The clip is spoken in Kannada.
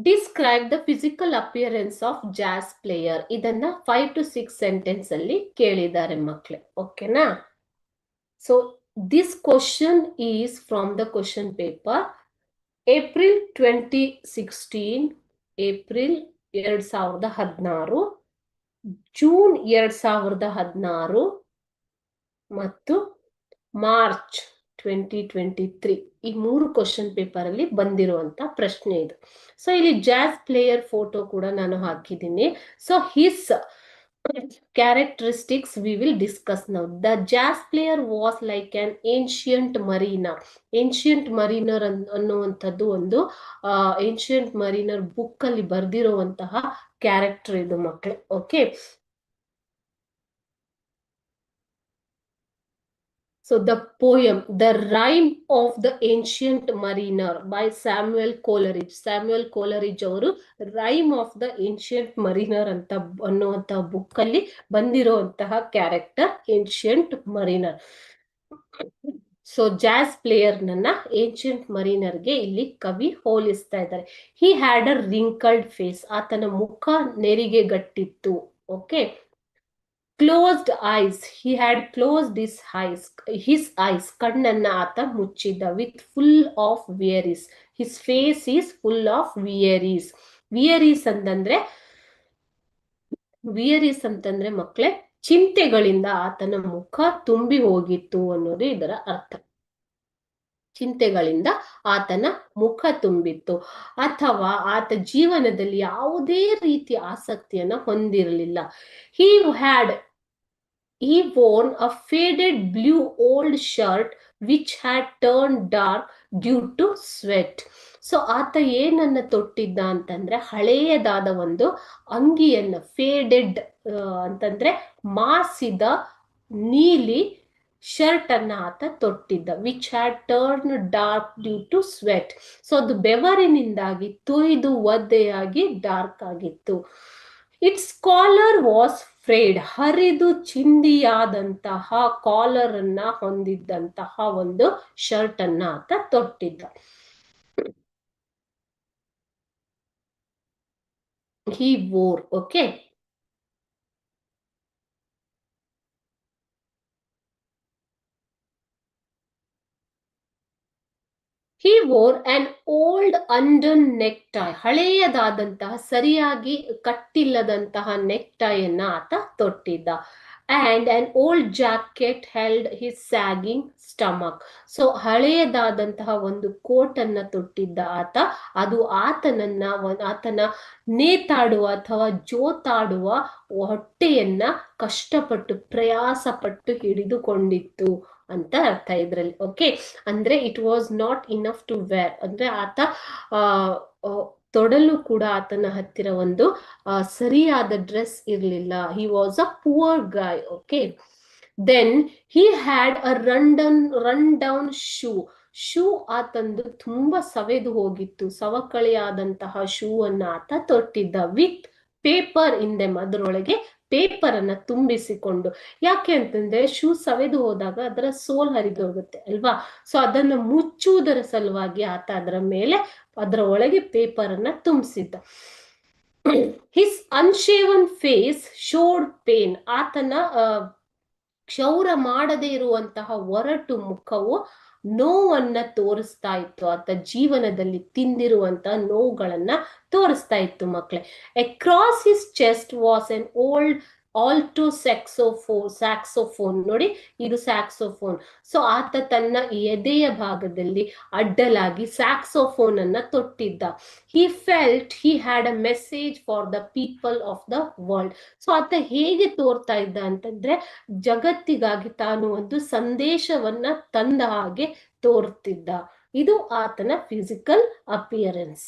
Describe the physical appearance of jazz player. ಇದನ್ನ 5 to 6 ಸೆಂಟೆನ್ಸ್ ಅಲ್ಲಿ ಕೇಳಿದ್ದಾರೆ ಮಕ್ಕಳೇ. ಓಕೆನಾ? So this question is from the question paper April 2016, April 2016, June 2016 ಮತ್ತು ಮಾರ್ಚ್ 2023. ಈ 3 ಕ್ವಶನ್ ಪೇಪರ್ ಅಲ್ಲಿ ಬಂದಿರುವಂತ ಪ್ರಶ್ನೆ ಇದು. ಸೊ ಇಲ್ಲಿ ಜಾಸ್ ಪ್ಲೇಯರ್ ಫೋಟೋ ಕೂಡ ನಾನು ಹಾಕಿದ್ದೀನಿ. So his characteristics we will discuss now. The jazz player was like an ancient mariner. Ancient mariner ಅನ್ನುವಂಥದ್ದು ಒಂದು ancient mariner ಬುಕ್ ಅಲ್ಲಿ ಬರ್ದಿರುವಂತಹ ಕ್ಯಾರೆಕ್ಟರ್ ಇದು ಮಕ್ಕಳೇ. Okay, so the poem The Rime of the Ancient Mariner by Samuel Coleridge. Samuel Coleridge ಅವರು rime of the ancient mariner ಅಂತ ಅನ್ನುವಂತಹ ಬುಕ್ ಅಲ್ಲಿ ಬಂದಿರುವಂತಹ character ancient mariner. So jazz player ನನ್ನ ಏನ್ಷಿಯಂಟ್ ಮರೀನರ್ಗೆ ಇಲ್ಲಿ ಕವಿ ಹೋಲಿಸ್ತಾ ಇದ್ದಾರೆ. He had a wrinkled face. ಆತನ ಮುಖ ನೆರಿಗೆಗಟ್ಟಿತ್ತು. Okay, closed eyes. He had closed his eyes. ಕಣ್ಣನ್ನ ಆತ ಮುಚ್ಚಿದ್ದ. With full of worries. His face is full of worries. Worries ಅಂತಂದ್ರೆ ಮಕ್ಕಳೇ ಚಿಂತೆಗಳಿಂದ ಆತನ ಮುಖ ತುಂಬಿ ಹೋಗಿತ್ತು ಅನ್ನೋದು ಇದರ ಅರ್ಥ. ಚಿಂತೆಗಳಿಂದ ಆತನ ಮುಖ ತುಂಬಿತ್ತು, ಅಥವಾ ಆತ ಜೀವನದಲ್ಲಿ ಯಾವುದೇ ರೀತಿಯ ಆಸಕ್ತಿಯನ್ನ ಹೊಂದಿರಲಿಲ್ಲ. He wore a faded blue old shirt which had turned dark due to sweat. So ಆತ ಏನನ್ನ ತೊಟ್ಟಿದ್ದ ಅಂತಂದ್ರೆ ಹಳೆಯದಾದ ಒಂದು ಅಂಗಿಯನ್ನ, ಫೇಡೆಡ್ ಅಂತಂದ್ರೆ ಮಾಸಿದ ನೀಲಿ ಶರ್ಟ್ ಅನ್ನ ಆತ ತೊಟ್ಟಿದ್ದ. Which had turn dark due to sweat. So ಅದು ಬೆವರಿನಿಂದಾಗಿ ತೊಯ್ದು ಒದ್ದೆಯಾಗಿ ಡಾರ್ಕ್ ಆಗಿತ್ತು. Its collar was frayed. ಹರಿದು ಚಿಂದಿಯಾದಂತಹ ಕಾಲರ್ ಅನ್ನ ಹೊಂದಿದ್ದಂತಹ ಒಂದು ಶರ್ಟ್ ಅನ್ನ ಆತ ತೊಟ್ಟಿದ್ದ. he wore. Okay, he wore an old undone necktie. ಹಳೆಯದಾದಂತಹ ಸರಿಯಾಗಿ ಕಟ್ಟಿಲ್ಲದಂತಹ ನೆಕ್ಟೈ ಅನ್ನ ಆತ ತೊಟ್ಟಿದ್ದ. and an old jacket held his sagging stomach. So ಹಳೆಯದಾದಂತಹ ಒಂದು ಕೋಟ್ ಅನ್ನ ತೊಟ್ಟಿದ್ದ ಆತ. ಅದು ಆತನ ನೇತಾಡುವ ಅಥವಾ ಜೋತಾಡುವ ಹೊಟ್ಟೆಯನ್ನ ಕಷ್ಟಪಟ್ಟು ಪ್ರಯಾಸ ಪಟ್ಟು ಹಿಡಿದುಕೊಂಡಿತ್ತು ಅಂತ ಅರ್ಥ ಇದ್ರಲ್ಲಿ. ಓಕೆ, ಅಂದ್ರೆ it was not enough to wear. ಅಂದ್ರೆ ಆತ ತೊಡಲು ಕೂಡ ಆತನ ಹತ್ತಿರ ಒಂದು ಸರಿಯಾದ ಡ್ರೆಸ್ ಇರಲಿಲ್ಲ. He was a poor guy. Okay, then he had a run down shoe. ಆತಂದು ತುಂಬಾ ಸವೆದು ಹೋಗಿತ್ತು, ಸವಕಳಿಯಾದಂತಹ ಶೂ ಅನ್ನ ಆತ ತೊಟ್ಟಿದ್ದ. With paper in them. ಅದರೊಳಗೆ ಪೇಪರ್ ಅನ್ನ ತುಂಬಿಸಿಕೊಂಡು. ಯಾಕೆ ಅಂತಂದ್ರೆ ಶೂ ಸವೆದು ಹೋದಾಗ ಅದರ ಸೋಲ್ ಹರಿದು ಹೋಗುತ್ತೆ ಅಲ್ವಾ? ಸೊ ಅದನ್ನ ಮುಚ್ಚುವುದರ ಸಲುವಾಗಿ ಆತ ಅದರ ಒಳಗೆ ಪೇಪರ್ ಅನ್ನ ತುಂಬಿಸಿದ್ದ. His unshaven face showed pain. ಆತನ ಕ್ಷೌರ ಮಾಡದೇ ಇರುವಂತಹ ಒರಟು ಮುಖವು ನೋವನ್ನ ತೋರಿಸ್ತಾ ಇತ್ತು. ಆತ ಜೀವನದಲ್ಲಿ ತಿಂದಿರುವಂತಹ ನೋವುಗಳನ್ನ ತೋರಿಸ್ತಾ ಇತ್ತು ಮಕ್ಕಳೇ. Across his chest was an old Alto saxophone. ನೋಡಿ, ಇದು ಸ್ಯಾಕ್ಸೋಫೋನ್. ಸೊ ಆತ ತನ್ನ ಎದೆಯ ಭಾಗದಲ್ಲಿ ಅಡ್ಡಲಾಗಿ ಸ್ಯಾಕ್ಸೋಫೋನ್ ಅನ್ನ ತೊಟ್ಟಿದ್ದ. He felt he had a message for the people of the world. So ಆತ ಹೇಗೆ ತೋರ್ತಾ ಇದ್ದ ಅಂತಂದ್ರೆ ಜಗತ್ತಿಗಾಗಿ ತಾನು ಒಂದು ಸಂದೇಶವನ್ನ ತಂದ ಹಾಗೆ ತೋರ್ತಿದ್ದ. ಇದು ಆತನ ಫಿಸಿಕಲ್ ಅಪಿಯರೆನ್ಸ್.